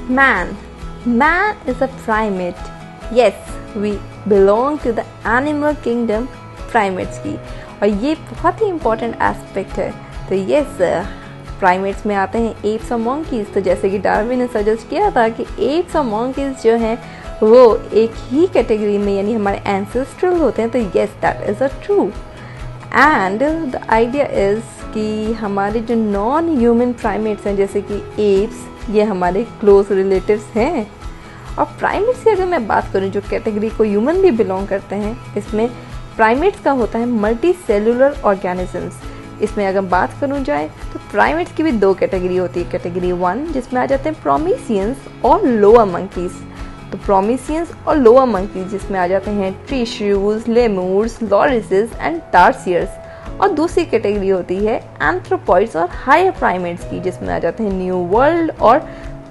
Man. Man is a primate. Yes, we belong to the animal kingdom primates की, और ये बहुत ही important aspect है. तो yes, प्राइमेट्स में आते हैं एप्स और मंकीज. तो जैसे कि डार्विन ने सजेस्ट किया था कि एप्स और मंकीज जो हैं वो एक ही कैटेगरी में यानी हमारे एंसेस्ट्रल होते हैं. तो yes, that is a true. And the idea is कि हमारे जो नॉन ह्यूमन प्राइमेट्स हैं जैसे कि एप्स, ये हमारे क्लोज रिलेटिव्स हैं. और प्राइमेट्स की अगर मैं बात करूँ जो कैटेगरी को ह्यूमन भी बिलोंग करते हैं, इसमें प्राइमेट्स का होता है मल्टी सेलुलर ऑर्गेनिजम्स. इसमें अगर बात करूँ जाए तो प्राइमेट्स की भी दो कैटेगरी होती है. कैटेगरी 1 जिसमें आ जाते हैं प्रोमीसियंस और लोअर मंकीज. तो प्रोमीसियंस और लोअर मंकीज जिसमें आ जाते हैं ट्रीश्यूज, लेमूर्स, लॉरिसेस एंड टार्सियर्स. और दूसरी कैटेगरी होती है एंथ्रोपॉइड्स और हायर प्राइमेट्स की जिसमें आ जाते हैं new world or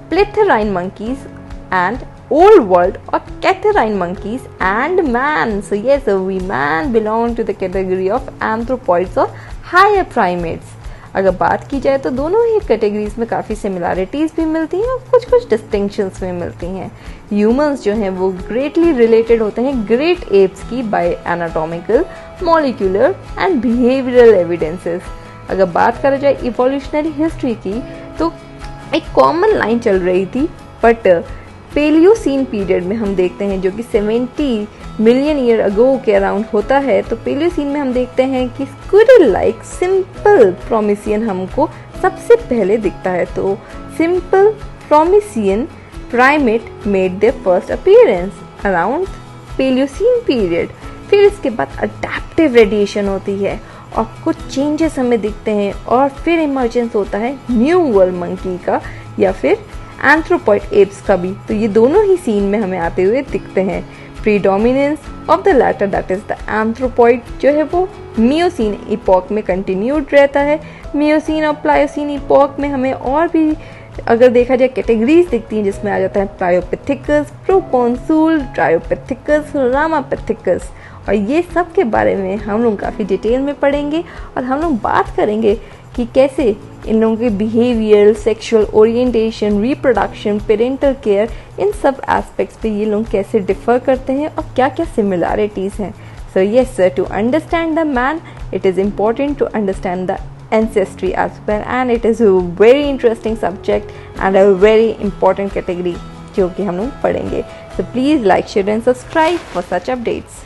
platyrrhine monkeys and old world or catarrhine monkeys and man. So yes, we man belong to the category of anthropoids or higher primates. अगर बात की जाए तो दोनों ही कैटेगरीज में काफ़ी सिमिलैरिटीज़ भी मिलती हैं और कुछ कुछ डिस्टिंक्शंस भी मिलती हैं. ह्यूमंस जो हैं वो ग्रेटली रिलेटेड होते हैं ग्रेट एप्स की by anatomical, molecular and behavioural evidences. अगर बात करा जाए इवोल्यूशनरी हिस्ट्री की तो एक कॉमन लाइन चल रही थी, बट पेलियोसीन पीरियड में हम देखते हैं जो कि 70 मिलियन ईयर अगो के अराउंड होता है. तो पेलियोसीन में हम देखते हैं कि स्क्विरल लाइक सिंपल प्रोमीसियन हमको सबसे पहले दिखता है. तो simple prosimian primate made their first appearance around Paleocene period. फिर इसके बाद अडैप्टिव रेडिएशन होती है और कुछ चेंजेस हमें दिखते हैं और फिर इमर्जेंस होता है न्यू वर्ल्ड मंकी का या फिर एंथ्रोपॉइड एप्स का भी. तो ये दोनों ही सीन में हमें आते हुए दिखते हैं. Predominance of the latter that is the anthropoid जो है वो मियोसीन इपॉक में कंटिन्यूड रहता है. मियोसीन और प्लायोसीन इपॉक में हमें और भी अगर देखा जाए कैटेगरीज दिखती हैं जिसमें आ जाता है प्लायोपिथिकस, प्रोकोंसूल, ट्रायोपिथिकस, रामापिथिकस. और ये सब के बारे में हम लोग काफ़ी डिटेल में पढ़ेंगे और हम लोग बात करेंगे कि कैसे इन लोगों के behaviour, sexual orientation, reproduction, parental care, इन सब एस्पेक्ट्स पे ये लोग कैसे डिफर करते हैं और क्या क्या सिमिलैरिटीज़ हैं. So yes, to understand the man it is important to understand the ancestry as well, and it is a very interesting subject and a very important category जो कि हम लोग पढ़ेंगे. So please like, share and subscribe for such updates.